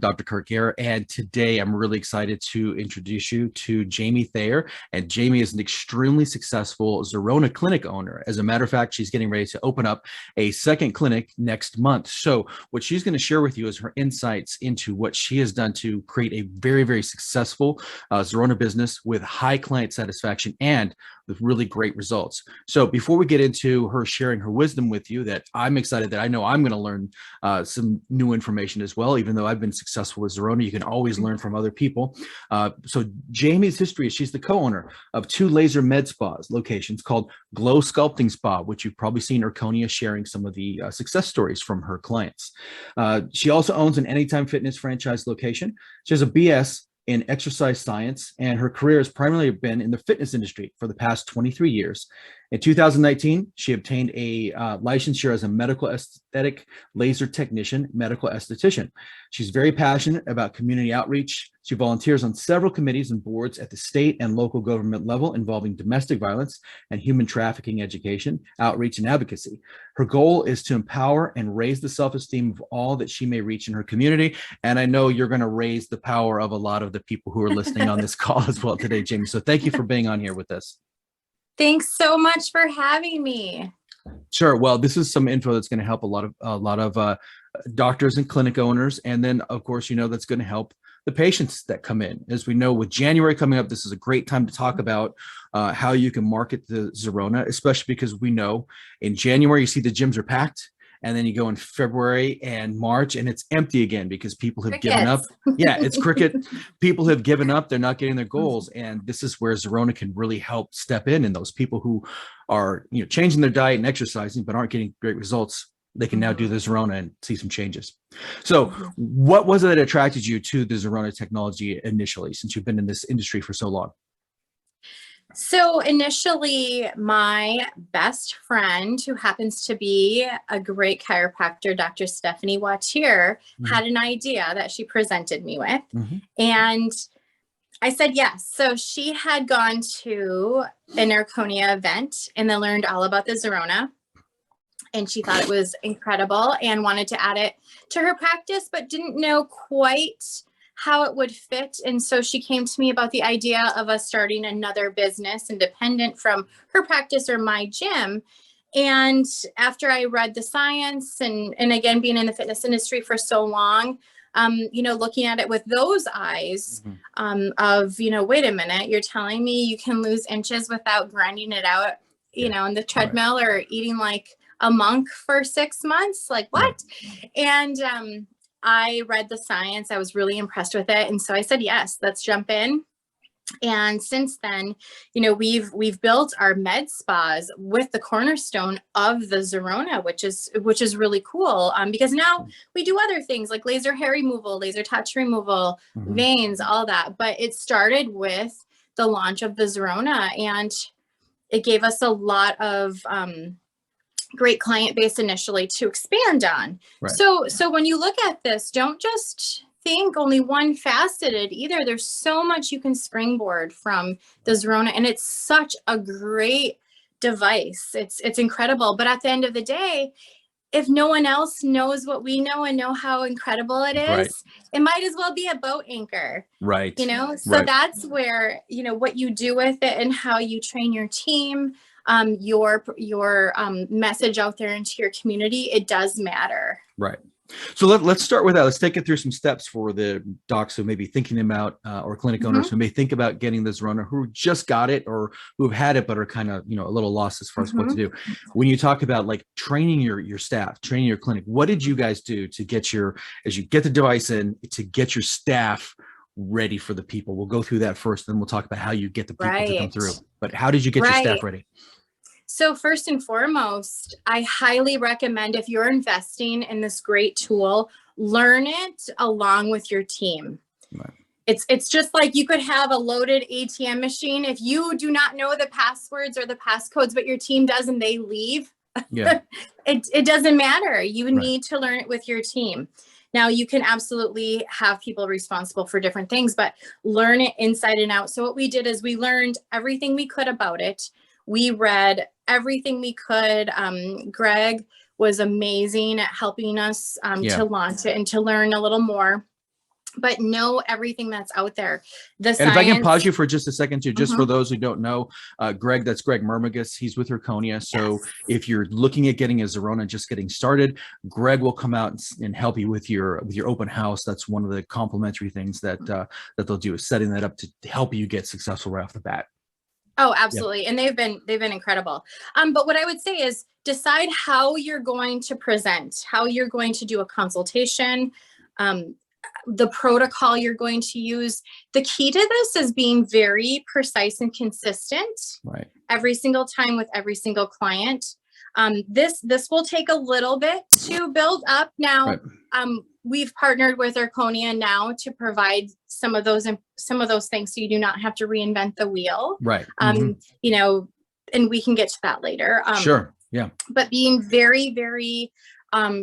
Dr. Kirk Gair, and today I'm really excited to introduce you to Jamie Thayer. And Jamie is an extremely successful Zerona clinic owner. As a matter of fact, she's getting ready to open up a second clinic next month. So what she's going to share with you is her insights into what she has done to create a very, very successful Zerona business with high client satisfaction and with really great results. So before we get into her sharing her wisdom with you, that I'm excited that I know I'm going to learn some new information as well. Even though I've been successful with Zerona, you can always learn from other people. So Jamie's history is she's the co-owner of 2 laser med spas locations called Glow Sculpting Spa, which you've probably seen Erchonia sharing some of the success stories from her clients. She also owns an Anytime Fitness franchise location. She has a BS in exercise science, and her career has primarily been in the fitness industry for the past 23 years. In 2019, she obtained a licensure as a medical aesthetic laser technician, medical esthetician. She's very passionate about community outreach. She volunteers on several committees and boards at the state and local government level involving domestic violence and human trafficking education, outreach, and advocacy. Her goal is to empower and raise the self-esteem of all that she may reach in her community. And I know you're going to raise the power of a lot of the people who are listening on this call as well today, Jamie. So thank you for being on here with us. Thanks so much for having me. Sure. Well, this is some info that's going to help a lot of doctors and clinic owners. And then, of course, that's going to help the patients that come in. As we know, with January coming up, this is a great time to talk about how you can market the Zerona, especially because we know in January, you see the gyms are packed. And then you go in February and March and it's empty again because people have given up. Yeah, it's cricket. People have given up. They're not getting their goals. And this is where Zerona can really help step in. And those people who are changing their diet and exercising but aren't getting great results, they can now do the Zerona and see some changes. So what was it that attracted you to the Zerona technology initially, since you've been in this industry for so long? So initially, my best friend, who happens to be a great chiropractor, Dr. Stephanie Wattier, had an idea that she presented me with. And I said yes. So she had gone to an Erchonia event and then learned all about the Zerona. And she thought it was incredible and wanted to add it to her practice, but didn't know quite how it would fit. And so she came to me about the idea of us starting another business independent from her practice or my gym. And after I read the science and again, being in the fitness industry for so long, looking at it with those eyes of, wait a minute, you're telling me you can lose inches without grinding it out, in the treadmill or eating like a monk for 6 months, like what? And, I read the science. I was really impressed with it. And so I said, yes, let's jump in. And since then, we've built our med spas with the cornerstone of the Zerona, which is really cool. Because now we do other things like laser hair removal, laser touch removal, veins, all that. But it started with the launch of the Zerona, and it gave us a lot of great client base initially to expand on. So when you look at this, don't just think only one faceted either. There's so much you can springboard from the Zerona, and it's such a great device. It's incredible. But at the end of the day, if no one else knows what we know and know how incredible it is, it might as well be a boat anchor. So that's where, what you do with it and how you train your team, your message out there into your community, it does matter. So let's start with that. Let's take it through some steps for the docs who may be thinking about, or clinic owners who may think about getting this Zerona, who just got it or who have had it but are kind of a little lost as far as what to do. When you talk about like training your staff, training your clinic, what did you guys do to get as you get the device in, to get your staff ready for the people? We'll go through that first, then we'll talk about how you get the people to come through. But how did you get your staff ready? So first and foremost, I highly recommend, if you're investing in this great tool, learn it along with your team. It's just like you could have a loaded ATM machine. If you do not know the passwords or the passcodes, but your team does and they leave, it doesn't matter. You need to learn it with your team. Now, you can absolutely have people responsible for different things, but learn it inside and out. So what we did is we learned everything we could about it. We read everything we could. Greg was amazing at helping us to launch it and to learn a little more. but know everything that's out there. The And science. if I can pause you for just a second too, just for Mhm. those who don't know, Greg, that's Greg Murmagus. He's with Erchonia. So Yes. if you're looking at getting a Zerona, just getting started, Greg will come out and help you with your open house. That's one of the complimentary things that that they'll do, is setting that up to help you get successful right off the bat. Oh, absolutely. And they've been incredible. But what I would say is decide how you're going to present, how you're going to do a consultation, the protocol you're going to use. The key to this is being very precise and consistent Right. every single time with every single client. This will take a little bit to build up. Now, Right. We've partnered with Erchonia now to provide some of those things, so you do not have to reinvent the wheel. Right. You know, and we can get to that later. Sure. Yeah. But being very, very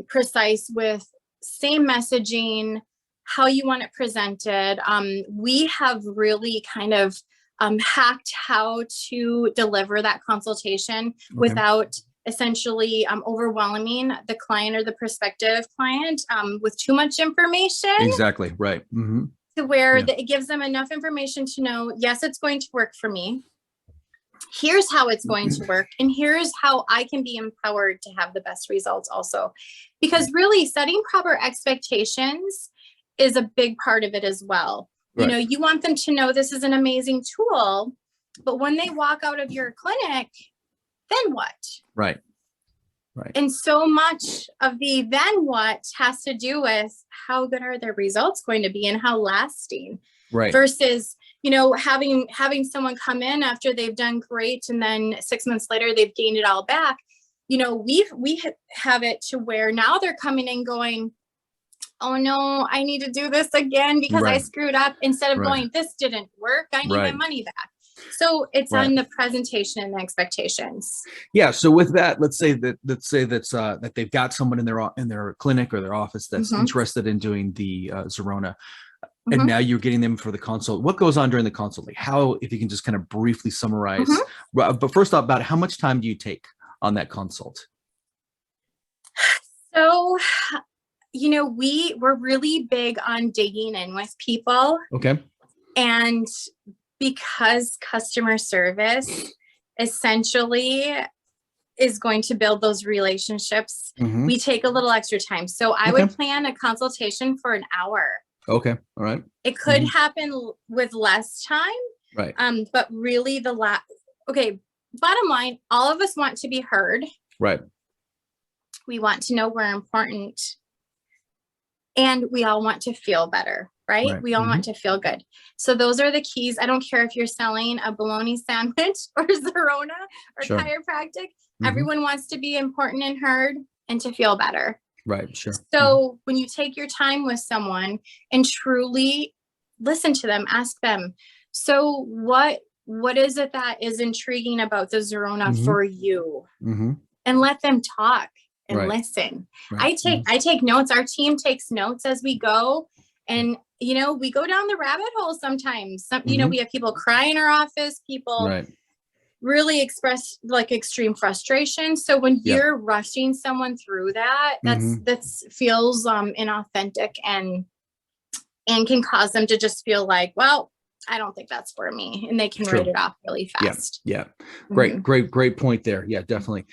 precise with same messaging, how you want it presented. We have really kind of hacked how to deliver that consultation without essentially overwhelming the client or the prospective client with too much information. Exactly. Right. To where it gives them enough information to know, yes, it's going to work for me. Here's how it's going to work. And here's how I can be empowered to have the best results also. Because really setting proper expectations is a big part of it as well. Right. You know, you want them to know this is an amazing tool, but when they walk out of your clinic, then what? Right. Right. And so much of the then what has to do with how good are their results going to be and how lasting. Right. Versus, you know, having someone come in after they've done great and then 6 months later they've gained it all back. You know, we have it to where now they're coming in going, oh no, I need to do this again because I screwed up, instead of going, this didn't work, I need my money back. So it's on the presentation and the expectations. Yeah. So with that, let's say that they've got someone in their clinic or their office that's interested in doing the Zerona, and now you're getting them for the consult. What goes on during the consult? Like how, if you can just kind of briefly summarize. But first off, about how much time do you take on that consult? So, you know, we're really big on digging in with people. Okay. And because customer service essentially is going to build those relationships, we take a little extra time. So I would plan a consultation for an hour. Okay. All right. It could happen with less time. Right. But really bottom line, all of us want to be heard. Right. We want to know we're important. And we all want to feel better, right? We all want to feel good. So those are the keys. I don't care if you're selling a bologna sandwich or Zerona or chiropractic. Everyone wants to be important and heard and to feel better. Right. Sure. So when you take your time with someone and truly listen to them, ask them, so what is it that is intriguing about the Zerona for you? And let them talk and listen. I take notes. Our team takes notes as we go. And, you know, we go down the rabbit hole sometimes. You know, we have people cry in our office, people really express like extreme frustration. So when you're rushing someone through that, that's feels inauthentic and can cause them to just feel like, well, I don't think that's for me. And they can write it off really fast. Yeah. Great point there. Yeah, definitely.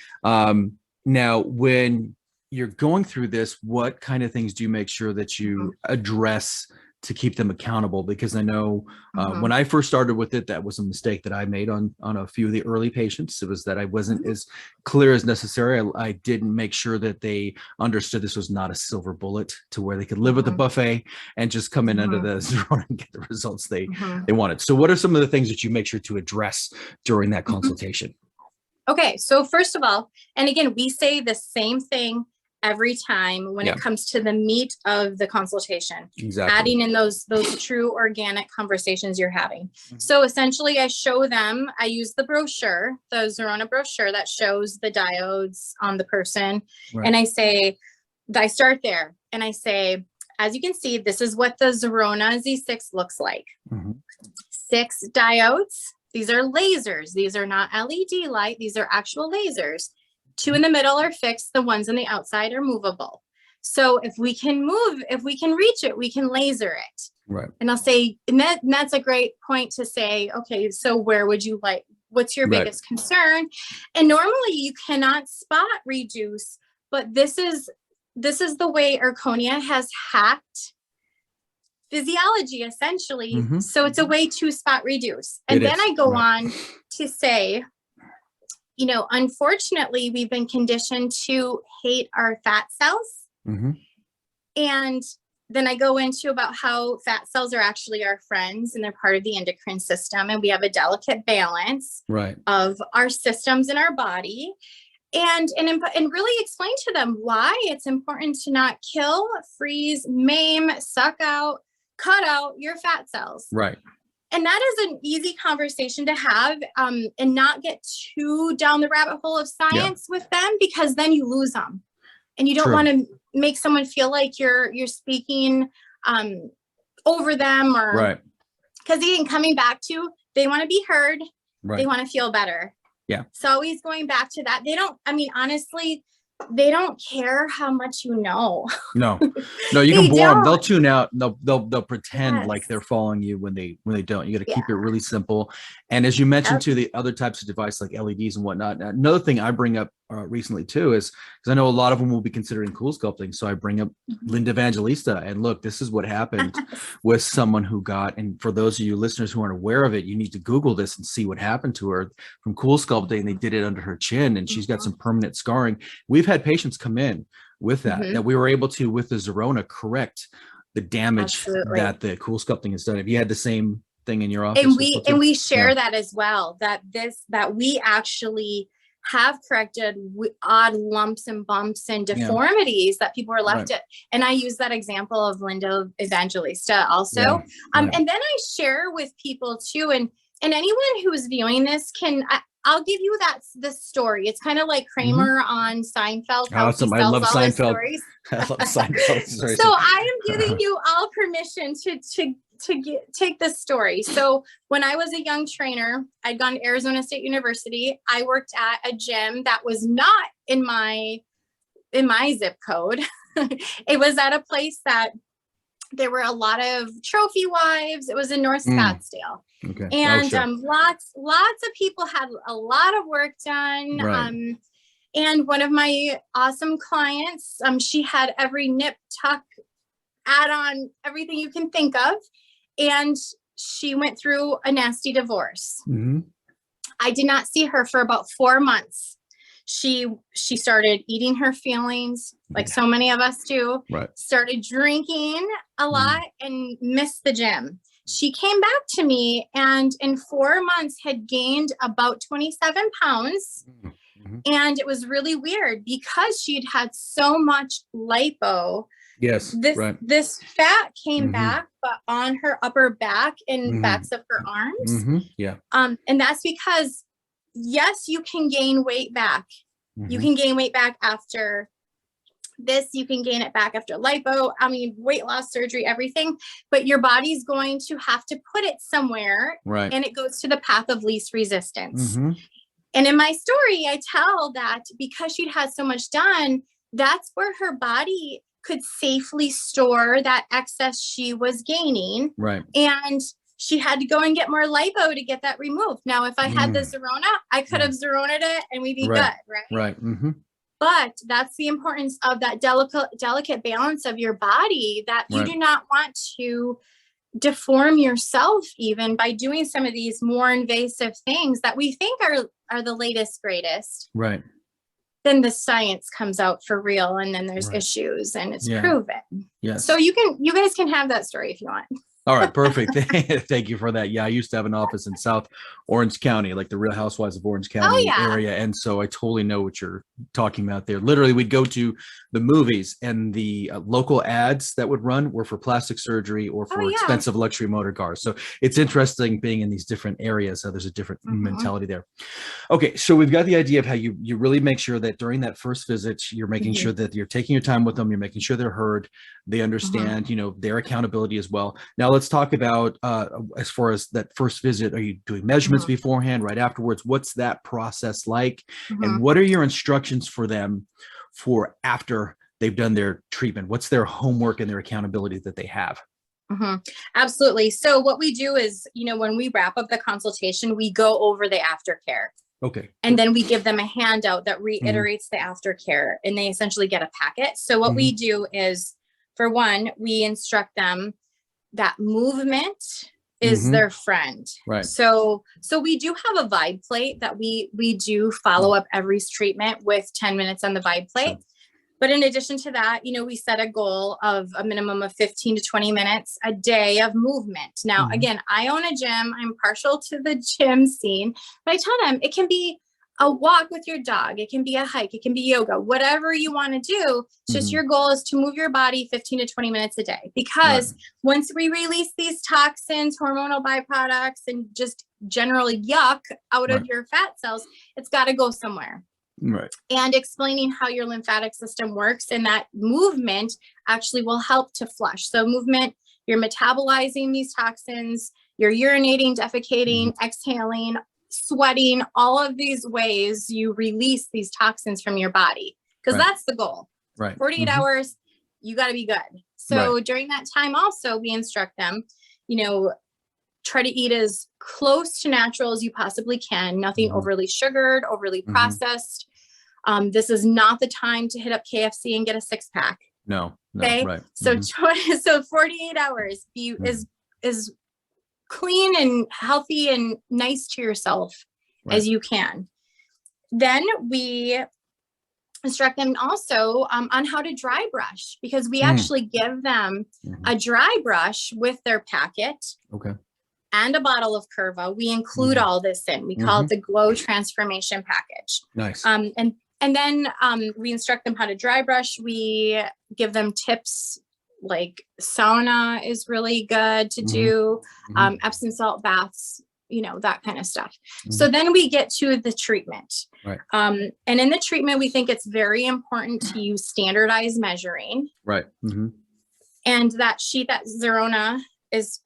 Now, when you're going through this, what kind of things do you make sure that you address to keep them accountable? Because I know when I first started with it, that was a mistake that I made on a few of the early patients. It was that I wasn't as clear as necessary. I didn't make sure that they understood this was not a silver bullet to where they could live at the buffet and just come in under the Zerona and get the results they wanted. So what are some of the things that you make sure to address during that consultation? Okay, so first of all, and again, we say the same thing every time when it comes to the meat of the consultation. Exactly. Adding in those true organic conversations you're having. So essentially I show them, I use the brochure, the Zerona brochure that shows the diodes on the person. And I start there and I say, as you can see, this is what the Zerona Z6 looks like. 6 diodes. These are lasers. These are not LED light. These are actual lasers. 2 in the middle are fixed. The ones on the outside are movable. So if we can reach it, we can laser it. Right. And I'll say, and that's a great point to say, okay, so where would you like, what's your biggest concern? And normally you cannot spot reduce, but this is the way Erchonia has hacked physiology, essentially. So it's a way to spot reduce. And then I go on to say, you know, unfortunately, we've been conditioned to hate our fat cells. And then I go into about how fat cells are actually our friends and they're part of the endocrine system. And we have a delicate balance of our systems in our body. And really explain to them why it's important to not kill, freeze, maim, suck out, cut out your fat cells. Right. And that is an easy conversation to have, and not get too down the rabbit hole of science with them, because then you lose them. And you don't want to make someone feel like you're speaking over them, or because again, coming back to, they want to be heard. They want to feel better. Yeah. So always going back to that. Honestly, they don't care how much you know. No, you can bore them. They'll tune out. They'll pretend like they're following you when they don't. You got to keep it really simple. And as you mentioned to the other types of device like LEDs and whatnot, another thing I bring up recently too is, because I know a lot of them will be considering cool sculpting. So I bring up Linda Evangelista, and look, this is what happened with someone who got, and for those of you listeners who aren't aware of it, you need to Google this and see what happened to her from cool sculpting. They did it under her chin, and she's got some permanent scarring. We've had patients come in with that we were able to, with the Zerona, correct the damage that the cool sculpting has done. If you had the same thing in your office, and we share that as well, that we actually have corrected odd lumps and bumps and deformities that people were left at. And I use that example of Linda Evangelista also. And then I share with people too, and anyone who is viewing this I'll give you the story. It's kind of like Kramer on Seinfeld. Awesome. I love Seinfeld. I love Seinfeld stories. So I am giving you all permission to take this story. So when I was a young trainer, I'd gone to Arizona State University. I worked at a gym that was not in my zip code. It was at a place that there were a lot of trophy wives. It was in North Scottsdale. Okay. And lots of people had a lot of work done. And one of my awesome clients, she had every nip, tuck, add on, everything you can think of. And she went through a nasty divorce. I did not see her for about 4 months. She started eating her feelings, like so many of us do, started drinking a lot and missed the gym. She came back to me and in 4 months had gained about 27 pounds. And it was really weird because she'd had so much lipo. This fat came back, but on her upper back and backs of her arms. And that's because, yes, you can gain weight back. You can gain weight back after this. You can gain it back after lipo. Weight loss surgery, everything. But your body's going to have to put it somewhere. And it goes to the path of least resistance. And in my story, I tell that because she'd had so much done, that's where her body could safely store that excess she was gaining. And she had to go and get more lipo to get that removed. Now, if I had the Zerona, I could have Zerona'd it and we'd be good, But that's the importance of that delicate balance of your body, that you do not want to deform yourself even by doing some of these more invasive things that we think are the latest, greatest. Then the science comes out for real, and then there's issues, and it's proven. So you guys can have that story if you want. All right, perfect. Thank you for that. Yeah, I used to have an office in South Orange County, like the Real Housewives of Orange County area. And so I totally know what you're talking about there. Literally, we'd go to the movies and the local ads that would run were for plastic surgery or for expensive luxury motor cars. So it's interesting being in these different areas. So there's a different mentality there. Okay, so we've got the idea of how you really make sure that during that first visit, you're making sure that you're taking your time with them. You're making sure they're heard. They understand, their accountability as well. Now let's talk about as far as that first visit. Are you doing measurements beforehand, right afterwards? What's that process like? And what are your instructions for them for after they've done their treatment? What's their homework and their accountability that they have? Absolutely. So what we do is, when we wrap up the consultation, we go over the aftercare. Okay. And then we give them a handout that reiterates the aftercare, and they essentially get a packet. So what we do is, for one, we instruct them that movement is their friend. Right. So we do have a vibe plate that we do follow up every treatment with 10 minutes on the vibe plate. Sure. But in addition to that, we set a goal of a minimum of 15 to 20 minutes a day of movement. Now, again, I own a gym. I'm partial to the gym scene, but I tell them it can be a walk with your dog. It can be a hike. It can be yoga, whatever you want to do. It's just your goal is to move your body 15 to 20 minutes a day, because once we release these toxins, hormonal byproducts, and just general yuck out of your fat cells, it's got to go somewhere. Right. And explaining how your lymphatic system works, and that movement actually will help to flush. So movement, you're metabolizing these toxins, you're urinating, defecating, exhaling, sweating, all of these ways you release these toxins from your body, because that's the goal. Right. 48 hours, you got to be good. So during that time also, we instruct them, try to eat as close to natural as you possibly can. Nothing overly sugared, overly processed. This is not the time to hit up KFC and get a 6-pack. No. Okay. Right. So, so 48 hours is clean and healthy and nice to yourself as you can. Then we instruct them also on how to dry brush, because we actually give them a dry brush with their packet. Okay. And a bottle of Curva. We include all this in. We call it the Glow Transformation Package. Nice. And then we instruct them how to dry brush. We give them tips like sauna is really good to do, Epsom salt baths, that kind of stuff. So then we get to the treatment. Right. And in the treatment, we think it's very important to use standardized measuring. Right. And that sheet that Zerona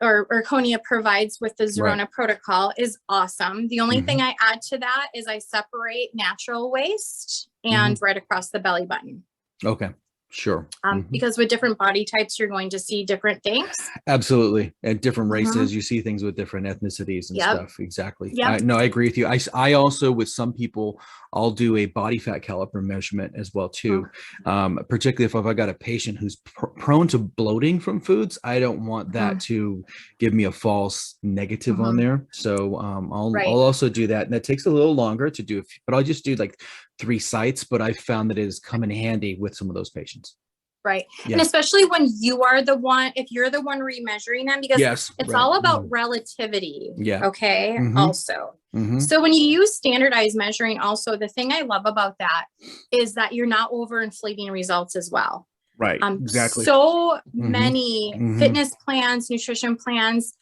or Erchonia provides with the Zerona protocol is awesome. The only thing I add to that is I separate natural waste and right across the belly button. Okay. Sure. Because with different body types, you're going to see different things. Absolutely. At different races, you see things with different ethnicities and stuff. Exactly. No, I agree with you. I also, with some people, I'll do a body fat caliper measurement as well too. Particularly if I've got a patient who's prone to bloating from foods, I don't want that to give me a false negative on there. So I'll also do that. And that takes a little longer to do, but I'll just do like 3 sites, but I found that it has come in handy with some of those patients. Right. Yeah. And especially when you are the one, if you're the one remeasuring them, because it's all about relativity. Yeah. Okay. Also. So when you use standardized measuring, also the thing I love about that is that you're not overinflating results as well. Right. Exactly. So many fitness plans, nutrition plans,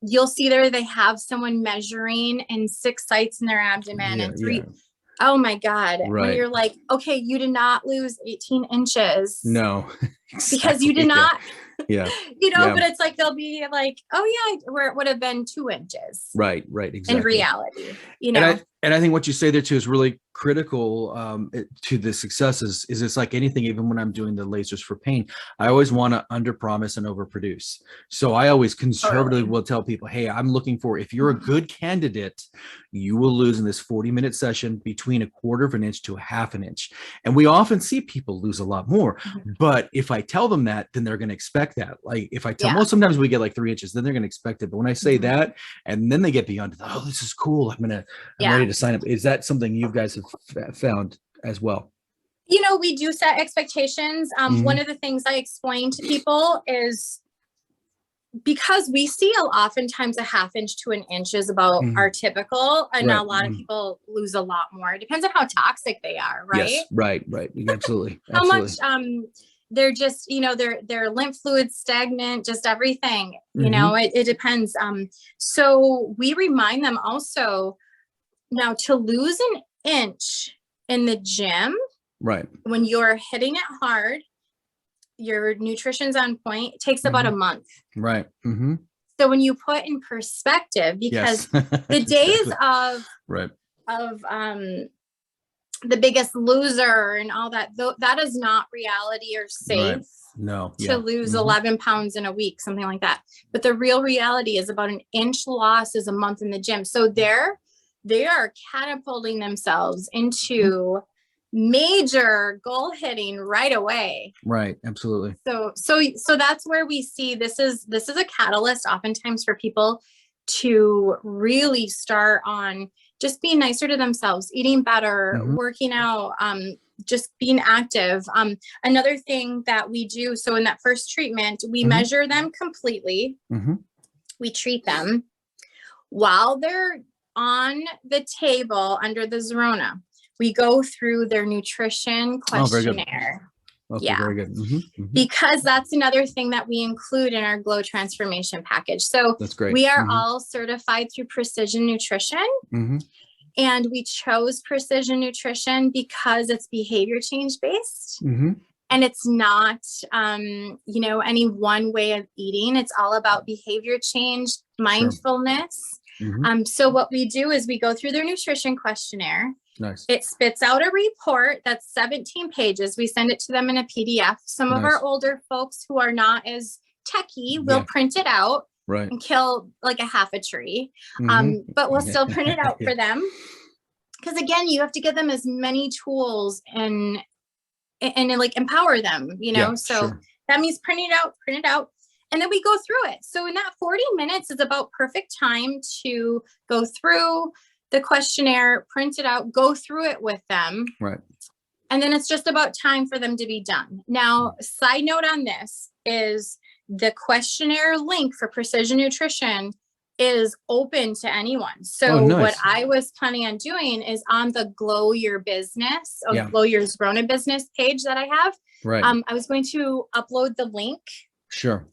you'll see there, they have someone measuring in 6 sites in their abdomen and 3. Oh my God. When you're like, okay, you did not lose 18 inches. No. Exactly. Because you did not, but it's like, they'll be like, oh yeah, where it would have been 2 inches. Right. Exactly. In reality, And I think what you say there too is really critical to the successes. Is it's like anything, even when I'm doing the lasers for pain, I always want to under promise and overproduce. So I always conservatively will tell people, hey, I'm looking for, if you're a good candidate, you will lose in this 40-minute session between 1/4 of an inch to 1/2 an inch. And we often see people lose a lot more, but if I tell them that, then they're going to expect that. Like if I tell them, well, sometimes we get like 3 inches, then they're going to expect it. But when I say that, and then they get beyond it, oh, this is cool, I'm ready to sign up. Is that something you guys have found as well? We do set expectations. One of the things I explain to people is, because we see oftentimes 1/2 inch to 1 inch is about our typical, and a lot of people lose a lot more. It depends on how toxic they are, right? Yes, right. Absolutely. How much they're just, their lymph fluids stagnant, just everything, it depends. So we remind them also now to lose an inch in the gym, when you're hitting it hard, your nutrition's on point, it takes about a month. Right. So when you put in perspective, because the days of The Biggest Loser and all that. That is not reality or safe. Right. No. To lose 11 pounds in a week, something like that. But the real reality is about an inch loss is a month in the gym. So they are catapulting themselves into major goal hitting right away. Right. Absolutely. So that's where we see this is a catalyst oftentimes for people to really start on just being nicer to themselves, eating better, working out, just being active. Another thing that we do, so in that first treatment, we measure them completely. We treat them while they're on the table under the Zerona. We go through their nutrition questionnaire. Okay, very good. Because that's another thing that we include in our Glow Transformation package. So that's great. We are all certified through Precision Nutrition. And we chose Precision Nutrition because it's behavior change based. And it's not, any one way of eating. It's all about behavior change, mindfulness. So what we do is we go through their nutrition questionnaire. Nice. It spits out a report that's 17 pages. We send it to them in a PDF. Some of our older folks who are not as techie will print it out and kill like a half a tree. But we'll still print it out for them. Because again, you have to give them as many tools and like empower them, so that means print it out. And then we go through it. So in that 40 minutes is about perfect time to go through the questionnaire, print it out, go through it with them. Right. And then it's just about time for them to be done. Now, side note on this is the questionnaire link for Precision Nutrition is open to anyone. So what I was planning on doing is on the Glow Your Business, Glow Your Zerona business page that I have. I was going to upload the link. Sure.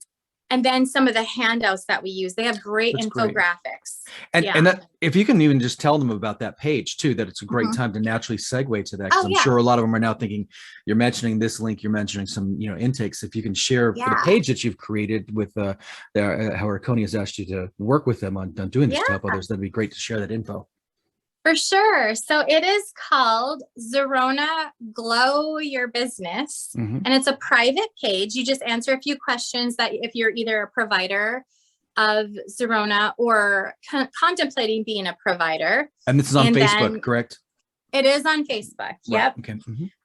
And then some of the handouts that we use. They have great infographics. And that, if you can even just tell them about that page too, that it's a great time to naturally segue to that. Because I'm sure a lot of them are now thinking, you're mentioning this link, you're mentioning some, intakes. If you can share for the page that you've created with how Erchonia has asked you to work with them on doing this to help others, that'd be great to share that info. For sure. So it is called Zerona Glow Your Business. And it's a private page. You just answer a few questions that if you're either a provider of Zerona or contemplating being a provider. And this is on Facebook, correct? It is on Facebook. Yep. Okay.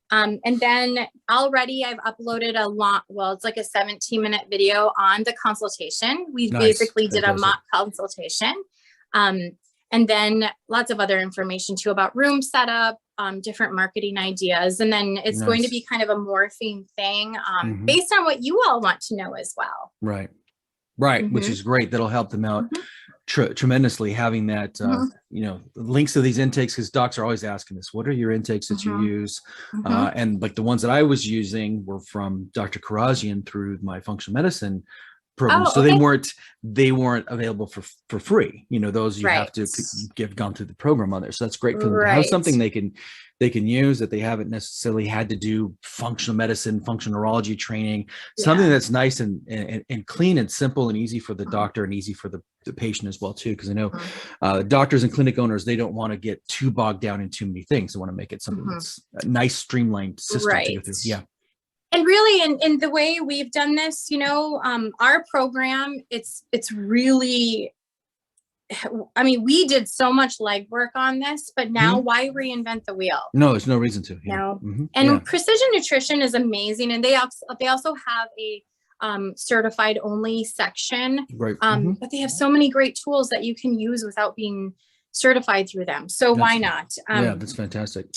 And then already I've uploaded it's like a 17-minute video on the consultation. We basically did a mock consultation. And then lots of other information too about room setup, different marketing ideas. And then it's going to be kind of a morphing thing based on what you all want to know as well. Right. Which is great. That'll help them out tremendously, having that, links to these intakes, because docs are always asking us, what are your intakes that you use? And like the ones that I was using were from Dr. Karazian through my functional medicine program. So they weren't available for free. Those you have to gone through the program on there. So that's great for them to have something they can use that they haven't necessarily had to do functional medicine, functional neurology training, something that's nice and clean and simple and easy for the doctor and easy for the patient as well too. Because I know doctors and clinic owners, they don't want to get too bogged down in too many things. They want to make it something that's a nice streamlined system to go through. Yeah. And really, in the way we've done this, our program, it's really, we did so much legwork on this, but now why reinvent the wheel? No, there's no reason to. And Precision Nutrition is amazing. And they also have a certified only section, but they have so many great tools that you can use without being certified through them. So why not? That's fantastic.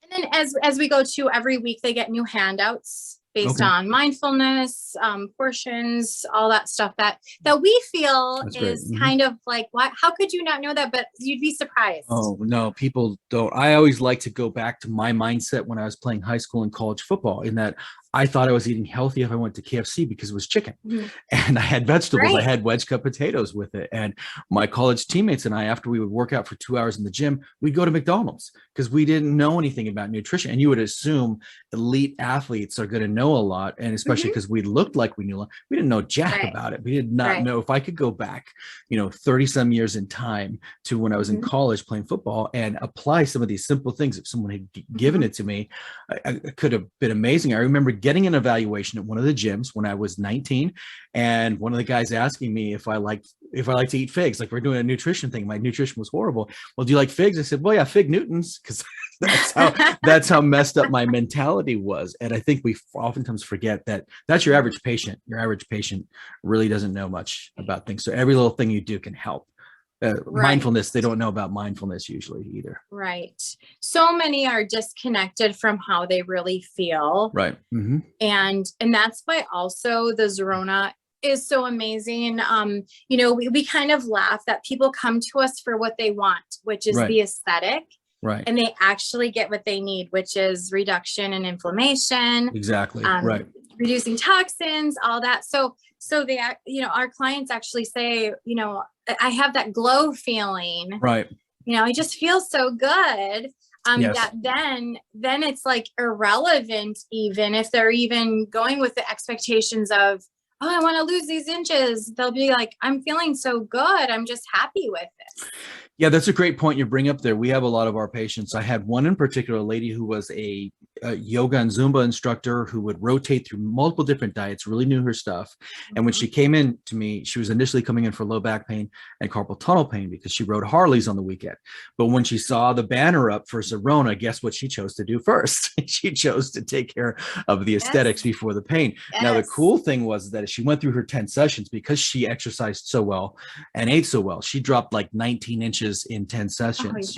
And then as we go to every week, they get new handouts based on mindfulness, portions, all that stuff that we feel is kind of like, what? How could you not know that? But you'd be surprised. Oh, no, people don't. I always like to go back to my mindset when I was playing high school and college football, in that I thought I was eating healthy if I went to KFC because it was chicken, Mhm. and I had vegetables. I Right. had wedge cut potatoes with it. And my college teammates and I, after we would work out for 2 hours in the gym, we'd go to McDonald's because we didn't know anything about nutrition. And you would assume elite athletes are going to know a lot, and especially Mhm. because we looked like we knew a lot. We didn't know jack Right. about it. We did not Right. know. If I could go back, 30 some years in time to when I was in Mhm. college playing football and apply some of these simple things, if someone had given Mhm. it to me, it could have been amazing. I remember getting an evaluation at one of the gyms when I was 19, and one of the guys asking me if I like to eat figs. Like, we're doing a nutrition thing. My nutrition was horrible. Well, do you like figs? I said, well, yeah, fig Newtons, because that's how messed up my mentality was. And I think we oftentimes forget that that's your average patient. Your average patient really doesn't know much about things. So every little thing you do can help. Right. Mindfulness, they don't know about mindfulness usually either. Right. So many are disconnected from how they really feel. Right. Mm-hmm. And that's why also the Zerona is so amazing. We kind of laugh that people come to us for what they want, which is Right. the aesthetic. Right. And they actually get what they need, which is reduction in inflammation. Exactly. Right. Reducing toxins, all that. So they, our clients actually say, I have that glow feeling. Right. I just feel so good. Yes. That then it's like irrelevant, even if they're even going with the expectations of, oh, I want to lose these inches. They'll be like, I'm feeling so good. I'm just happy with it. Yeah, that's a great point you bring up there. We have a lot of our patients. I had one in particular, a lady who was a yoga and Zumba instructor who would rotate through multiple different diets, really knew her stuff. And when she came in to me, she was initially coming in for low back pain and carpal tunnel pain because she rode Harleys on the weekend. But when she saw the banner up for Zerona, guess what she chose to do first? She chose to take care of the aesthetics before the pain. Yes. Now, the cool thing was that she went through her 10 sessions because she exercised so well and ate so well. She dropped like 19 inches in 10 sessions,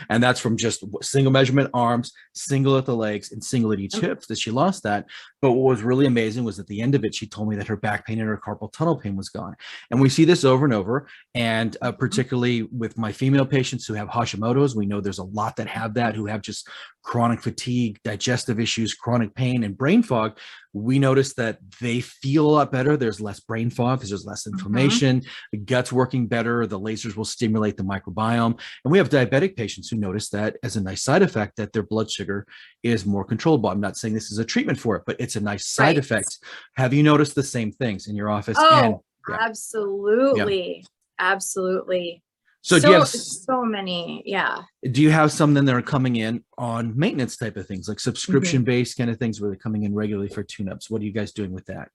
and that's from just single measurement arms, single at the legs, and single at each hip that she lost that. But what was really amazing was at the end of it, she told me that her back pain and her carpal tunnel pain was gone. And we see this over and over. And particularly with my female patients who have Hashimoto's, we know there's a lot that have that, who have just chronic fatigue, digestive issues, chronic pain, and brain fog. We notice that they feel a lot better. There's less brain fog because there's less inflammation. The gut's working better. The lasers will stimulate the microbiome. And we have diabetic patients who notice that as a nice side effect, that their blood sugar is more controllable. I'm not saying this is a treatment for it, but it's a nice side effect. Have you noticed the same things in your office? Oh, absolutely. Absolutely. So do you have so many? Yeah. Do you have some then that are coming in on maintenance type of things, like subscription based kind of things where they're coming in regularly for tune-ups? What are you guys doing with that?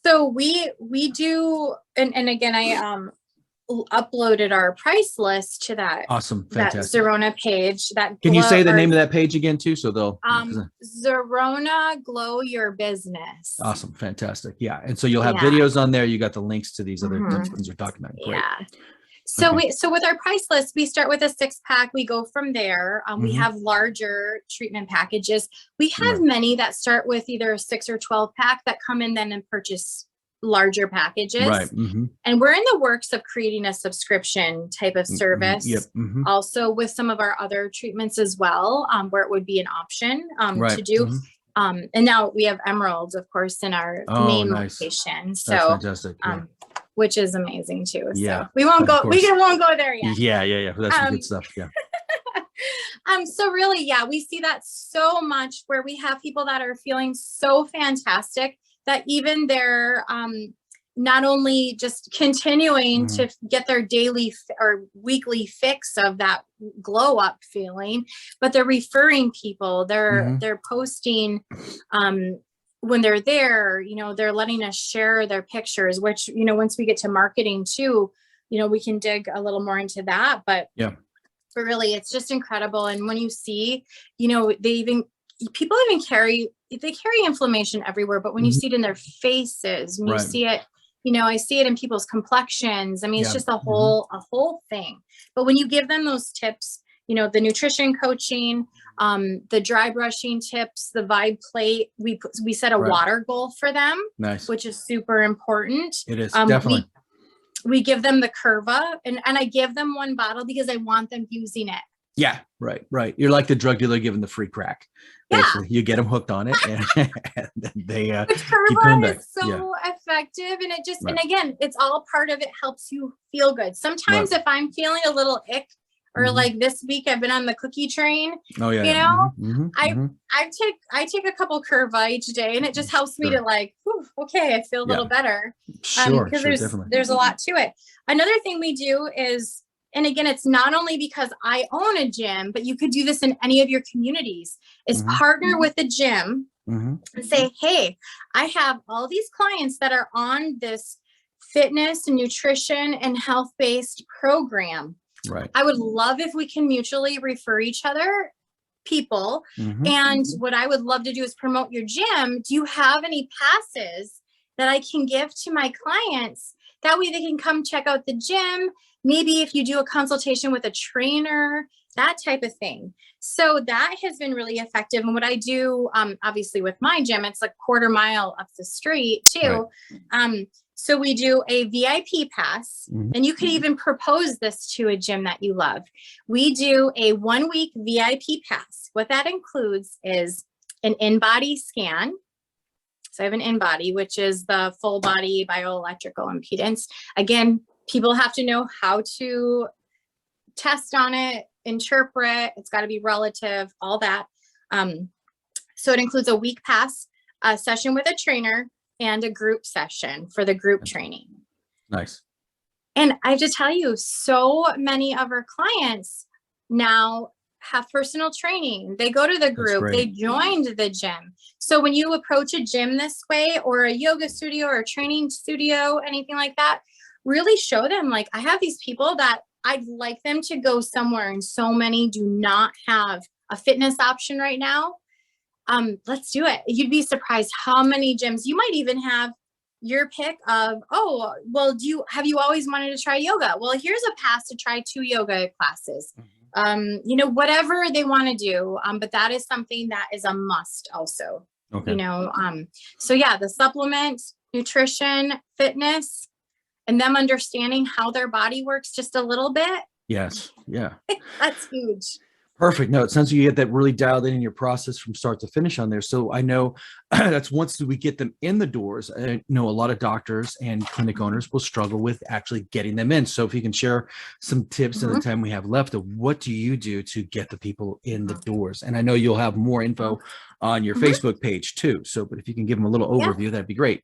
So we do, and again, I uploaded our price list to that. Awesome. Fantastic. That Zerona page. Can you say the name of that page again too? So they'll Zerona Glow Your Business. Awesome. Fantastic. Yeah. And so you'll have videos on there. You got the links to these other things we're talking about. Great. Yeah. So with our price list, we start with a 6-pack. We go from there. We have larger treatment packages. We have many that start with either a 6 or 12-pack that come in then and purchase larger packages. Right. And we're in the works of creating a subscription type of service. Also with some of our other treatments as well, where it would be an option to do. And now we have emeralds, of course, in our main location. So that's fantastic. which is amazing too. So we won't go, we won't go there yet. Yeah. That's some good stuff. Yeah. So really, we see that so much where we have people that are feeling so fantastic that even they're not only just continuing to get their daily or weekly fix of that glow up feeling, but they're referring people. They're posting when they're there, they're letting us share their pictures, which, once we get to marketing too, we can dig a little more into that, but really it's just incredible. And when you see, people even carry inflammation everywhere, but when you see it in their faces, and you see it, I see it in people's complexions. I mean, it's just a whole thing. But when you give them those tips, the nutrition coaching, the dry brushing tips, the vibe plate, we set a water goal for them, which is super important. It is definitely. We give them the curva, and I give them one bottle because I want them using it. Yeah, right, right. You're like the drug dealer giving the free crack. Yeah. Basically, you get them hooked on it, and then they Which keep coming Curva back. is so effective, and it just, Right. and again, it's all part of it, helps you feel good. Sometimes if I'm feeling a little ick, or like this week I've been on the cookie train, Oh yeah, you know, yeah. I take a couple Curva each day, and it just helps me to like, whew, okay, I feel a little better. Sure, because definitely. there's a lot to it. Another thing we do is, and again, it's not only because I own a gym, but you could do this in any of your communities, is partner with the gym and say, hey, I have all these clients that are on this fitness, nutrition, and health-based program. Right. I would love if we can mutually refer each other people. And what I would love to do is promote your gym. Do you have any passes that I can give to my clients? That way they can come check out the gym. Maybe if you do a consultation with a trainer, that type of thing. So that has been really effective. And what I do, obviously with my gym, it's a quarter mile up the street too. Right. So we do a VIP pass, and you could even propose this to a gym that you love. We do a 1 week VIP pass. What that includes is an in-body scan. So I have an in-body, which is the full body bioelectrical impedance. Again, people have to know how to test on it, interpret. It's got to be relative, all that. So it includes a week pass, a session with a trainer, and a group session for the group training. Nice. And I have to tell you, so many of our clients now have personal training. They go to the group, they joined the gym. So when you approach a gym this way, or a yoga studio or a training studio, anything like that, really show them like, I have these people that I'd like them to go somewhere, and so many do not have a fitness option right now. Let's do it. You'd be surprised how many gyms. You might even have your pick of, oh, well, have you always wanted to try yoga? Well, here's a pass to try 2 yoga classes. You know, whatever they want to do. But that is something that is a must also, you know? So yeah, the supplement, nutrition, fitness, and them understanding how their body works just a little bit. Yes. Yeah. That's huge. Perfect. No, it sounds like you get that really dialed in your process from start to finish on there. So I know that's once we get them in the doors. I know a lot of doctors and clinic owners will struggle with actually getting them in. So if you can share some tips in the time we have left of what do you do to get the people in the doors? And I know you'll have more info on your Facebook page too. So, but if you can give them a little overview, that'd be great.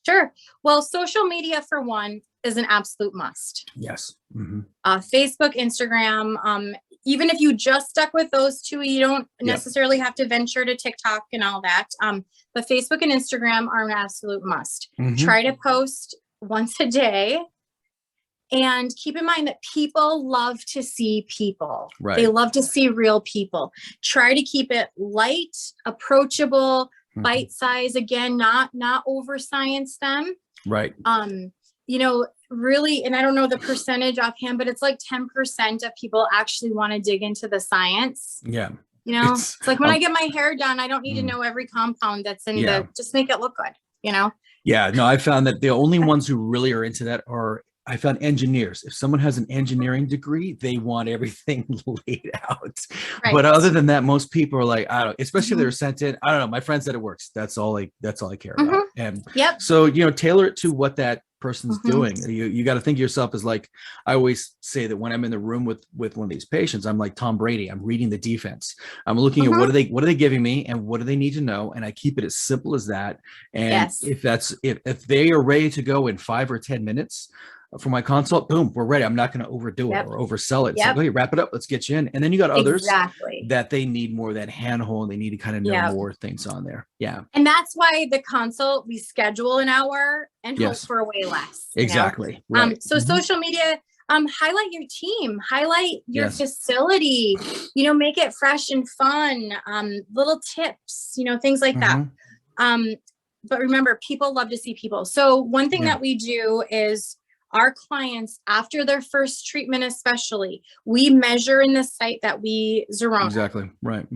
Sure. Well, social media for one is an absolute must. Yes. Facebook, Instagram, even if you just stuck with those two, you don't necessarily have to venture to TikTok and all that. But Facebook and Instagram are an absolute must. Try to post once a day. And keep in mind that people love to see people. Right. They love to see real people. Try to keep it light, approachable, bite size. Again, not over science them. Right. You know, really, and I don't know the percentage offhand, but it's like 10% of people actually want to dig into the science. Yeah. You know, it's like when I get my hair done, I don't need to know every compound that's in the, just make it look good, you know? Yeah, no, I found that the only ones who really are into that are, I found engineers. If someone has an engineering degree, they want everything laid out. Right. But other than that, most people are like, I don't know, especially if they're sent in, I don't know, my friend said it works. That's all I care about. And so, you know, tailor it to what that person's doing. You got to think of yourself as like, I always say that when I'm in the room with one of these patients, I'm like Tom Brady. I'm reading the defense. I'm looking at what are they giving me and what do they need to know, and I keep it as simple as that. And if they are ready to go in 5 or 10 minutes for my consult, boom, we're ready. I'm not going to overdo it or oversell it. It's like, okay, wrap it up. Let's get you in. And then you got others that they need more of that handhold. They need to kind of know more things on there. Yeah. And that's why the consult, we schedule an hour and hope for way less. Exactly. Right. So social media, highlight your team, highlight your facility, you know, make it fresh and fun, little tips, you know, things like that. But remember, people love to see people. So one thing that we do is, our clients, after their first treatment, especially, we measure in the site that we Zerona. Exactly. Right.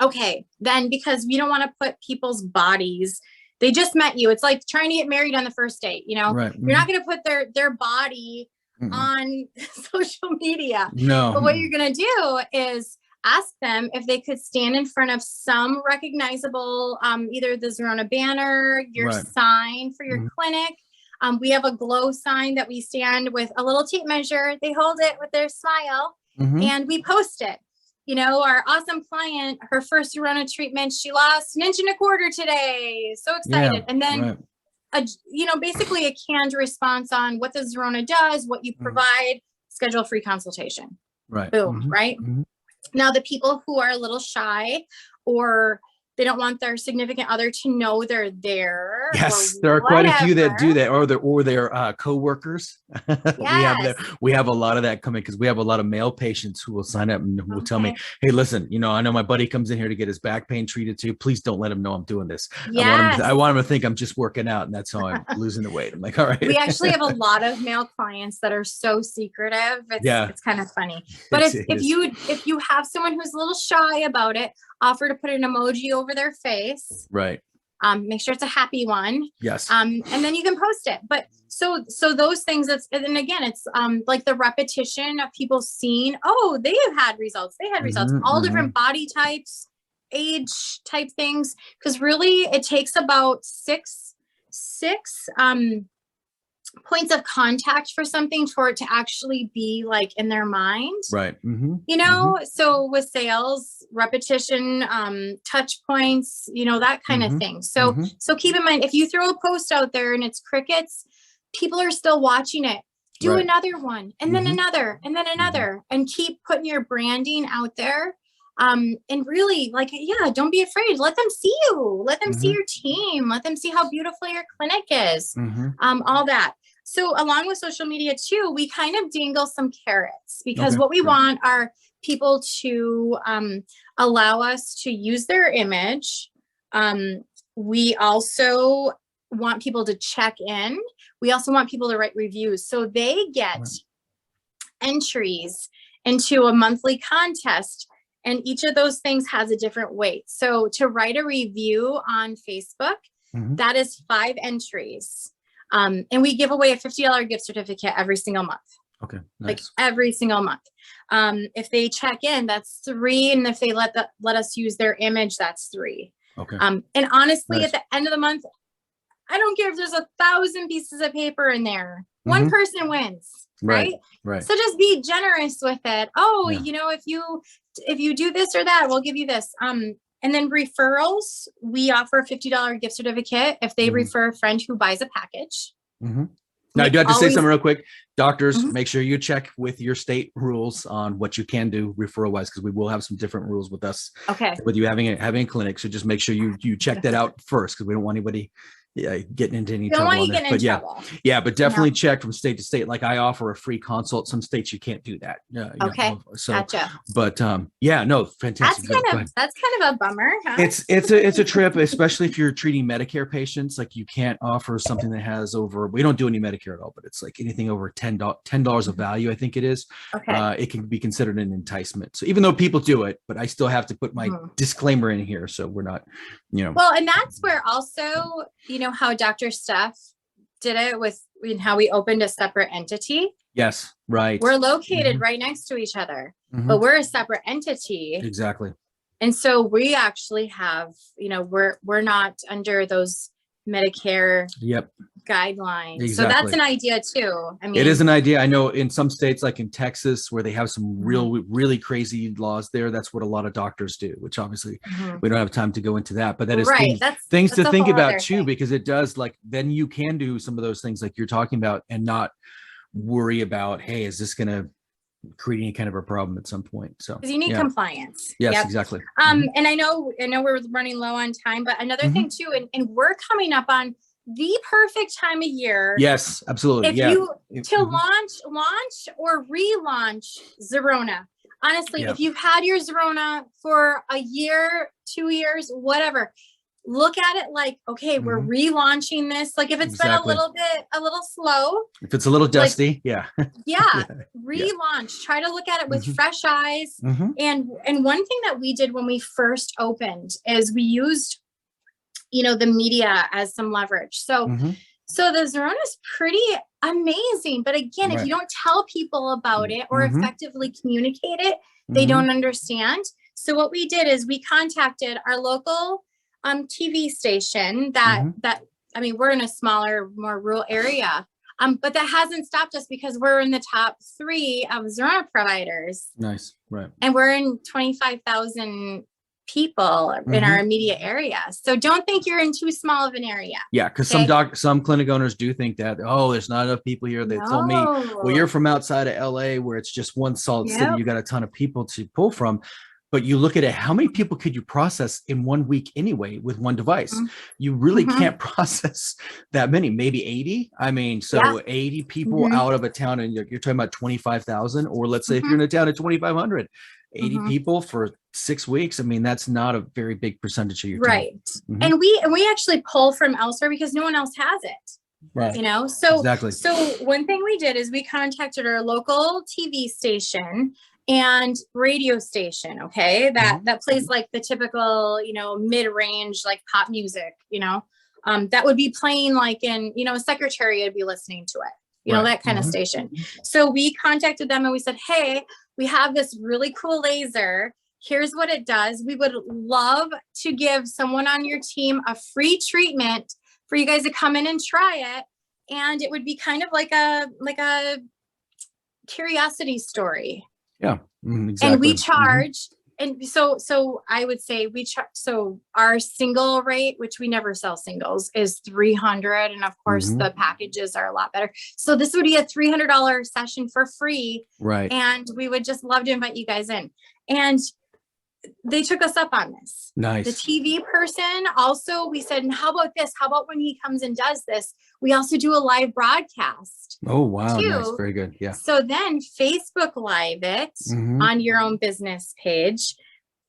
Okay. Then, because we don't want to put people's bodies, they just met you. It's like trying to get married on the first date. You know, you're not going to put their body on social media. No. But what you're going to do is ask them if they could stand in front of some recognizable, either the Zerona banner, your sign for your clinic. We have a glow sign that we stand with a little tape measure. They hold it with their smile and we post it. You know, our awesome client, her first Zerona treatment, she lost 1.25 inches today. So excited. And then, you know, basically a canned response on what the Zerona does, what you provide, schedule a free consultation. Boom. Right. Now, the people who are a little shy or they don't want their significant other to know they're there. Yes, there are quite a few that do that, or their co-workers. We have a lot of that coming because we have a lot of male patients who will sign up and will tell me, "Hey, listen, you know, I know my buddy comes in here to get his back pain treated too. Please don't let him know I'm doing this. I want him to think I'm just working out, and that's how I'm losing the weight." I'm like, all right. We actually have a lot of male clients that are so secretive. It's kind of funny. But if you have someone who's a little shy about it, offer to put an emoji over their face. Right. Make sure it's a happy one. Yes. And then you can post it. But so those things, and again, it's like the repetition of people seeing, oh, they have had results. They had results, all different body types, age type things. Because really it takes about six points of contact for something for it to actually be like in their mind. Right. You know, so with sales, repetition, touch points, you know, that kind of thing. So keep in mind, if you throw a post out there and it's crickets, people are still watching it. Do another one and then another and then another and keep putting your branding out there. And really, like, don't be afraid. Let them see you. Let them see your team. Let them see how beautiful your clinic is. All that. So along with social media too, we kind of dangle some carrots because what we want are people to allow us to use their image. We also want people to check in. We also want people to write reviews. So they get entries into a monthly contest. And each of those things has a different weight. So to write a review on Facebook, that is 5 entries. And we give away a $50 gift certificate every single month. Okay. Nice. Like every single month. If they check in, that's 3. And if they let us use their image, that's 3. Okay. And honestly, at the end of the month, I don't care if there's 1,000 pieces of paper in there. One person wins. Right. So just be generous with it. Oh, you know, if you do this or that, we'll give you this. And then referrals, we offer a $50 gift certificate if they refer a friend who buys a package. Now, I do have to say something real quick. Doctors, make sure you check with your state rules on what you can do referral wise, because we will have some different rules with us. Okay. With you having a clinic, so just make sure you check that out first, because we don't want anybody getting into any trouble on that. But but definitely check from state to state. Like I offer a free consult. Some states you can't do that. Okay. So, gotcha. But no, fantastic. That's kind of a bummer. Huh? It's a trip, especially if you're treating Medicare patients. Like you can't offer something that has over. We don't do any Medicare at all, but it's like anything over $10 of value. I think it is. Okay. It can be considered an enticement. So even though people do it, but I still have to put my disclaimer in here, so we're not, Well, and that's where also, how Dr. Steph did it with how we opened a separate entity. Yes, right. We're located right next to each other, but we're a separate entity. Exactly. And so we actually have, we're not under those Medicare guidelines. Exactly. So that's an idea too. I mean, it is an idea. I know in some states, like in Texas, where they have some really crazy laws there, that's what a lot of doctors do, which obviously we don't have time to go into that, but that is things to think about too, because it does, like, then you can do some of those things like you're talking about and not worry about, hey, is this going to create any kind of a problem at some point? So because you need compliance. Yes, exactly. And I know we're running low on time, but another thing too, and we're coming up on the perfect time of year. Yes, absolutely. To launch or relaunch Zerona. Honestly, if you've had your Zerona for a year, 2 years, whatever, look at it like, okay, we're relaunching this. Like if it's been a little slow, if it's a little dusty, relaunch. Try to look at it with fresh eyes. And one thing that we did when we first opened is we used, the media as some leverage. So the Zerona is amazing. But again, if you don't tell people about it or effectively communicate it, they don't understand. So what we did is we contacted our local TV station that I mean, we're in a smaller, more rural area, but that hasn't stopped us because we're in the top 3 of Zerona providers. Nice, right? And we're in 25,000 people in our immediate area. So don't think you're in too small of an area. Yeah, because some clinic owners do think that, oh, there's not enough people here. They told me, well, you're from outside of LA where it's just one solid city. You got a ton of people to pull from. But you look at it, how many people could you process in 1 week anyway with one device? You really can't process that many, maybe 80. I mean, so 80 people out of a town, and you're talking about 25,000, or let's say if you're in a town of 2,500, 80 people for 6 weeks. I mean, that's not a very big percentage of your time. Right. And we actually pull from elsewhere because no one else has it. Right. You know, so exactly. So one thing we did is we contacted our local TV station and radio station, okay, that plays like the typical, you know, mid-range like pop music, you know, that would be playing like in, you know, a secretary would be listening to it, you know, that kind of station. So we contacted them and we said, hey, we have this really cool laser. Here's what it does. We would love to give someone on your team a free treatment for you guys to come in and try it. And it would be kind of like a curiosity story. Yeah, exactly. And we charge, and so I would say we charge. So our single rate, which we never sell singles, is $300, and of course the packages are a lot better. So this would be a $300 session for free, right? And we would just love to invite you guys in. And they took us up on this. Nice. The TV person also, we said, and how about this? How about when he comes and does this? We also do a live broadcast. Oh, wow. Nice. Very good. Yeah. So then Facebook Live it on your own business page.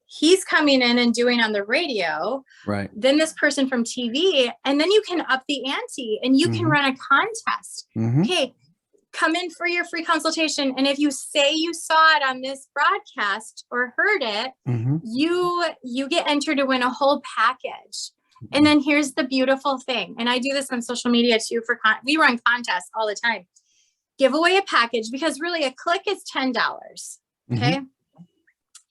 He's coming in and doing on the radio. Right. Then this person from TV, and then you can up the ante and you can run a contest. Okay. Come in for your free consultation. And if you say you saw it on this broadcast or heard it, you get entered to win a whole package. And then here's the beautiful thing. And I do this on social media too. We run contests all the time. Give away a package because really a click is $10. Okay.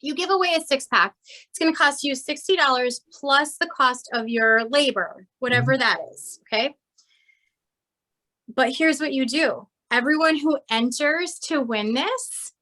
You give away a 6-pack. It's going to cost you $60 plus the cost of your labor, whatever that is. Okay. But here's what you do. Everyone who enters to win this,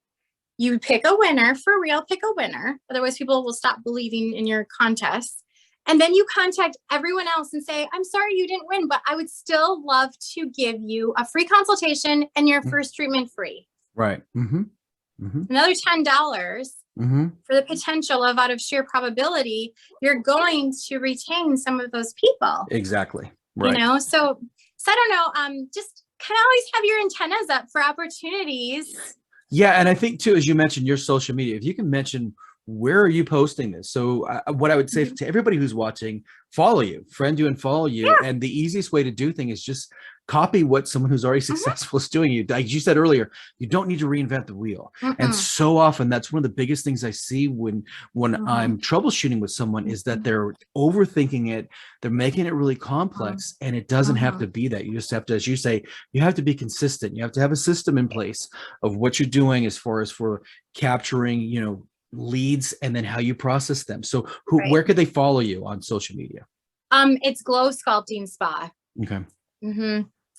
you pick a winner, for real, pick a winner. Otherwise, people will stop believing in your contest. And then you contact everyone else and say, I'm sorry you didn't win, but I would still love to give you a free consultation and your first treatment free. Right. Another $10 for the potential of, out of sheer probability, you're going to retain some of those people. Exactly. Right. You know, so I don't know, just kind of always have your antennas up for opportunities. Yeah. And I think too, as you mentioned, your social media, if you can mention, where are you posting this? So what I would say to everybody who's watching, follow you, friend you and follow you. Yeah. And the easiest way to do things is just copy what someone who's already successful is doing. You, like you said earlier, you don't need to reinvent the wheel. And so often that's one of the biggest things I see when I'm troubleshooting with someone is that they're overthinking it. They're making it really complex, and it doesn't have to be that. You just have to, as you say, you have to be consistent. You have to have a system in place of what you're doing as far as for capturing, you know, leads, and then how you process them. So where could they follow you on social media? It's Glow Sculpting Spa. Okay.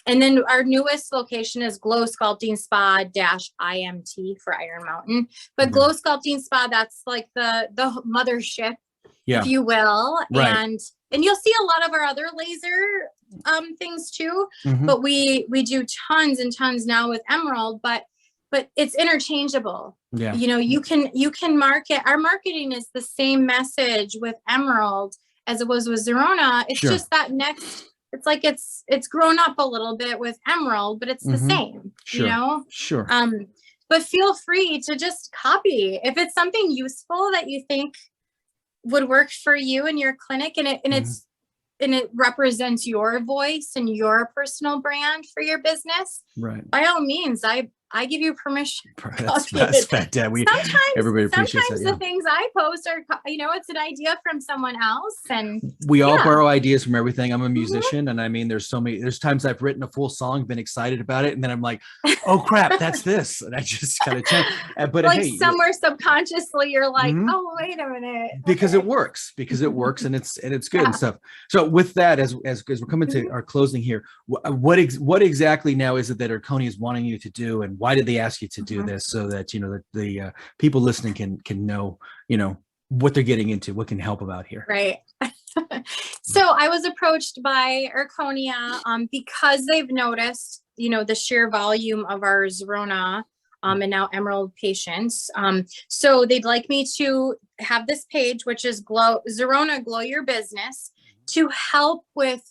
And then our newest location is Glow Sculpting Spa -IMT for Iron Mountain. But Glow Sculpting Spa, that's like the mothership, if you will. Right. And you'll see a lot of our other laser things too. But we do tons and tons now with Emerald, but it's interchangeable. Yeah. You know, you can market. Our marketing is the same message with Emerald as it was with Zerona. It's just that next. It's like it's grown up a little bit with Emerald, but it's the same, you know? Sure. But feel free to just copy. If it's something useful that you think would work for you in your clinic, and it represents your voice and your personal brand for your business, right? By all means, I I give you permission. That's fantastic. Everybody appreciates sometimes that. the things I post are, it's an idea from someone else, and we all borrow ideas from everything. I'm a musician, and I mean, there's times I've written a full song, been excited about it, and then I'm like, oh crap, that's this, and I just kind of change. But like hey, somewhere subconsciously, you're like, oh wait a minute, because it works, and it's good and stuff. So with that, as we're coming to our closing here, what exactly now is it that Erchonia is wanting you to do, and why did they ask you to do this, so that the people listening can know what they're getting into, what can help about here. Right. So I was approached by Erchonia because they've noticed the sheer volume of our Zerona and now Emerald patients. So they'd like me to have this page, which is Zerona Glow Your Business, to help with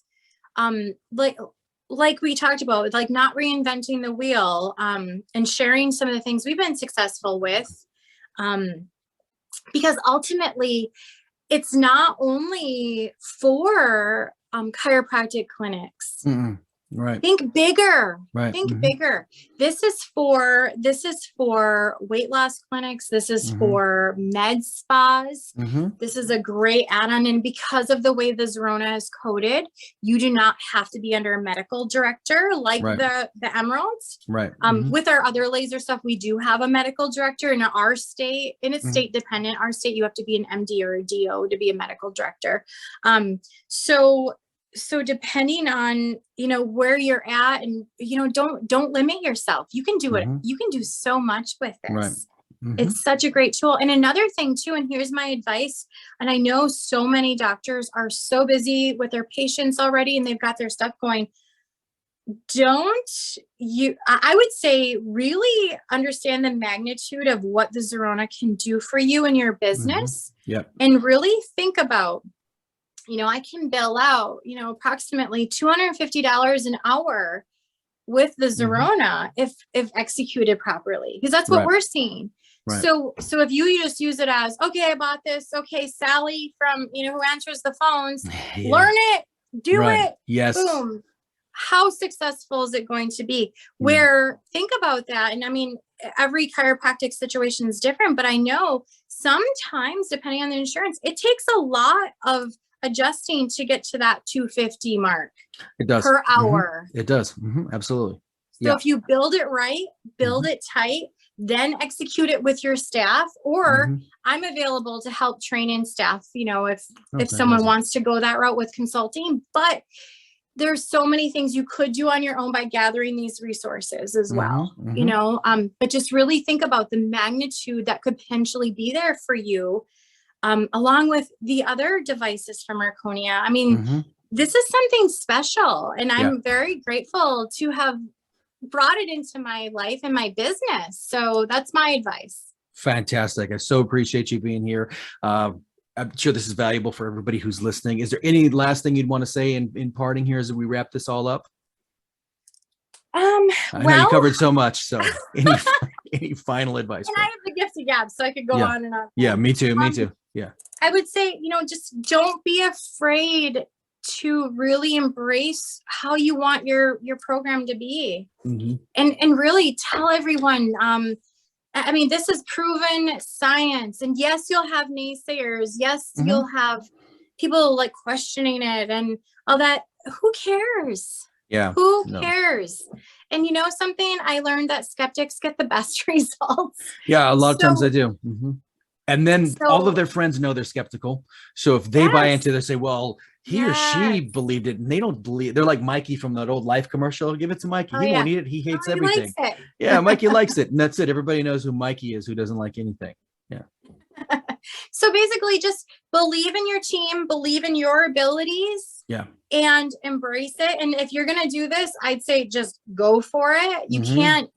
like we talked about, like not reinventing the wheel, and sharing some of the things we've been successful with. Because ultimately, it's not only for chiropractic clinics. Right. Think bigger. Right. Think bigger. This is for weight loss clinics. This is for med spas. This is a great add-on. And because of the way the Zerona is coded, you do not have to be under a medical director like the Emeralds. Right. With our other laser stuff, we do have a medical director in our state, and it's state dependent. Our state, you have to be an MD or a DO to be a medical director. So depending on, where you're at, and, don't limit yourself. You can do it. You can do so much with this. Right. It's such a great tool. And another thing too, and here's my advice. And I know so many doctors are so busy with their patients already, and they've got their stuff going. I would say really understand the magnitude of what the Zerona can do for you in your business. And really think about, I can bill out, approximately $250 an hour with the Zerona if executed properly, because that's what we're seeing. Right. So if you just use it as, okay, I bought this. Okay, Sally from, who answers the phones, learn it, do it. Yes. Boom. How successful is it going to be? Where think about that. And I mean, every chiropractic situation is different, but I know sometimes depending on the insurance, it takes a lot of adjusting to get to that 250 mark. It does per hour. It does. Absolutely. So if you build it right, build it tight, then execute it with your staff, or I'm available to help train in staff, if someone wants to go that route with consulting. But there's so many things you could do on your own by gathering these resources as well, but just really think about the magnitude that could potentially be there for you, along with the other devices from Erchonia. I mean, this is something special, and I'm very grateful to have brought it into my life and my business. So that's my advice. Fantastic. I so appreciate you being here. I'm sure this is valuable for everybody who's listening. Is there any last thing you'd want to say in parting here as we wrap this all up? I know you covered so much. So any final advice? And I have the gift of gab, so I could go on and on. Yeah, me too. Me too. Yeah. I would say, just don't be afraid to really embrace how you want your program to be, and really tell everyone. I mean, this is proven science, and yes, you'll have naysayers. Yes, you'll have people like questioning it and all that. Who cares? Yeah. Who cares? And something I learned that skeptics get the best results. Yeah. A lot of times they do. And then all of their friends know they're skeptical. So if they buy into this, they say, well, he or she believed it, and they don't believe. They're like Mikey from that old Life commercial. Give it to Mikey. He won't eat it. He hates everything. He likes it. Yeah, Mikey likes it. And that's it. Everybody knows who Mikey is, who doesn't like anything. Yeah. So basically just believe in your team, believe in your abilities. Yeah. And embrace it. And if you're going to do this, I'd say just go for it. You can't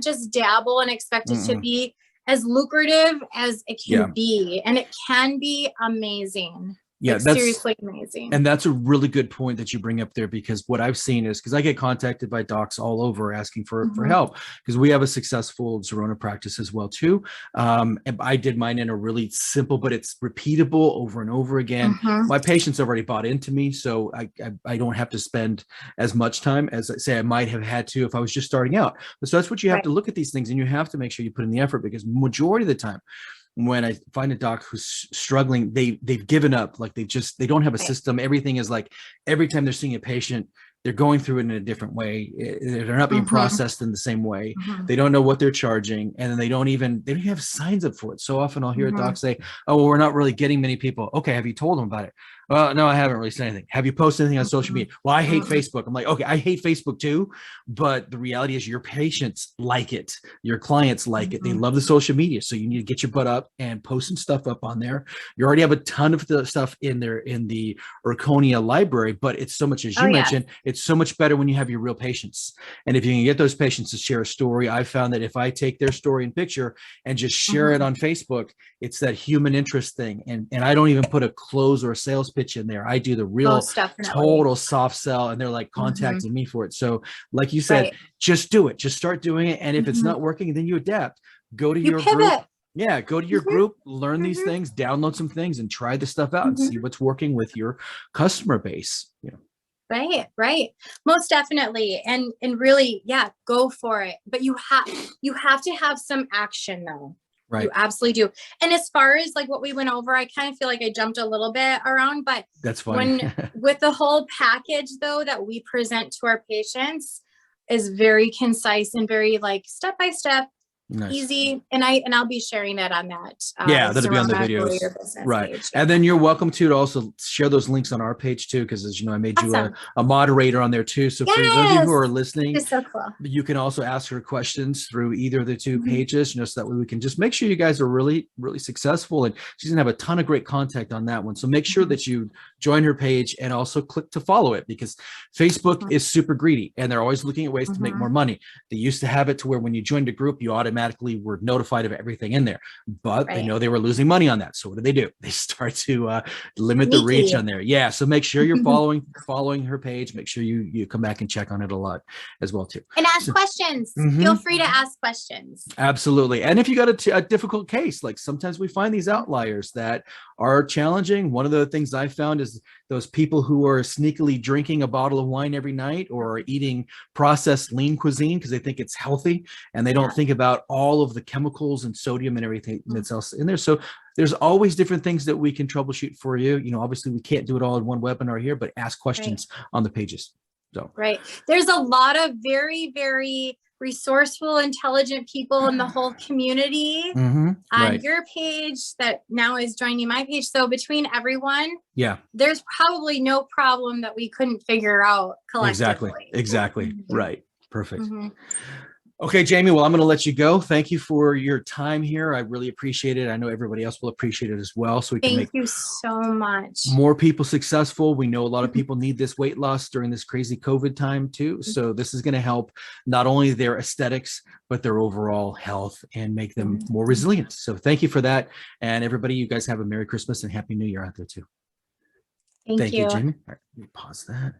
just dabble and expect it to be as lucrative as it can be. And it can be amazing. Yeah, Like that's seriously amazing. and that's a really good point that you bring up there, because what I've seen is, because I get contacted by docs all over asking for help, because we have a successful Zerona practice as well too. And I did mine in a really simple, but it's repeatable over and over again. My patients already bought into me, so I don't have to spend as much time as I say I might have had to if I was just starting out. So that's what you have to look at these things, and you have to make sure you put in the effort, because majority of the time, when I find a doc who's struggling, they've given up. Like they don't have a system. Everything is like, every time they're seeing a patient, they're going through it in a different way. They're not being processed in the same way. They don't know what they're charging, and then they don't even have signs up for it. So often I'll hear a doc say, "Oh, well, we're not really getting many people." Okay, have you told them about it? Well, no, I haven't really said anything. Have you posted anything on social media? Well, I hate Facebook. I'm like, okay, I hate Facebook too, but the reality is your patients like it. Your clients like it. They love the social media. So you need to get your butt up and post some stuff up on there. You already have a ton of the stuff in there in the Erchonia library, but it's so much, as you mentioned, it's so much better when you have your real patients. And if you can get those patients to share a story, I found that if I take their story and picture and just share it on Facebook, it's that human interest thing. And I don't even put a close or a sales pitch in there. I do the real total soft sell, and they're like contacting me for it. So like you said, just do it. Just start doing it. And if it's not working, then you adapt. Go to your group. Yeah, go to your group, learn these things, download some things, and try this stuff out and see what's working with your customer base. You know. Right. Most definitely. And really, yeah, go for it. But you have to have some action though. Right. You absolutely do. And as far as like what we went over, I kind of feel like I jumped a little bit around, but that's fine. With the whole package though that we present to our patients is very concise and very like step by step. Nice. Easy, and I'll be sharing that on that. That'll be on the videos, right? Page. And then you're welcome to also share those links on our page too, because as you know, I made you a moderator on there too. So for those of you who are listening, it's so cool. You can also ask her questions through either of the two pages, you know, so that way we can just make sure you guys are really, really successful. And she's gonna have a ton of great content on that one. So make sure that you join her page and also click to follow it, because Facebook is super greedy and they're always looking at ways to make more money. They used to have it to where when you joined a group, you automatically were notified of everything in there, but they know they were losing money on that. So what do? They start to limit the reach on there. Yeah. So make sure you're following her page. Make sure you come back and check on it a lot as well too. And ask questions. Feel free to ask questions. Absolutely. And if you got a difficult case, like sometimes we find these outliers that are challenging. One of the things I found is those people who are sneakily drinking a bottle of wine every night or eating processed lean cuisine because they think it's healthy, and they don't think about all of the chemicals and sodium and everything that's else in there. So there's always different things that we can troubleshoot for you. You know, obviously we can't do it all in one webinar here, but ask questions on the pages. So there's a lot of very, very resourceful, intelligent people in the whole community on your page that now is joining my page. So between everyone, there's probably no problem that we couldn't figure out collectively. Exactly. Right. Perfect. Okay, Jamie, well, I'm going to let you go. Thank you for your time here. I really appreciate it. I know everybody else will appreciate it as well. So we can make you so much more people successful. We know a lot of people need this weight loss during this crazy COVID time too. So this is going to help not only their aesthetics, but their overall health and make them more resilient. So thank you for that. And everybody, you guys have a Merry Christmas and Happy New Year out there too. Thank you, Jamie. All right, let me pause that.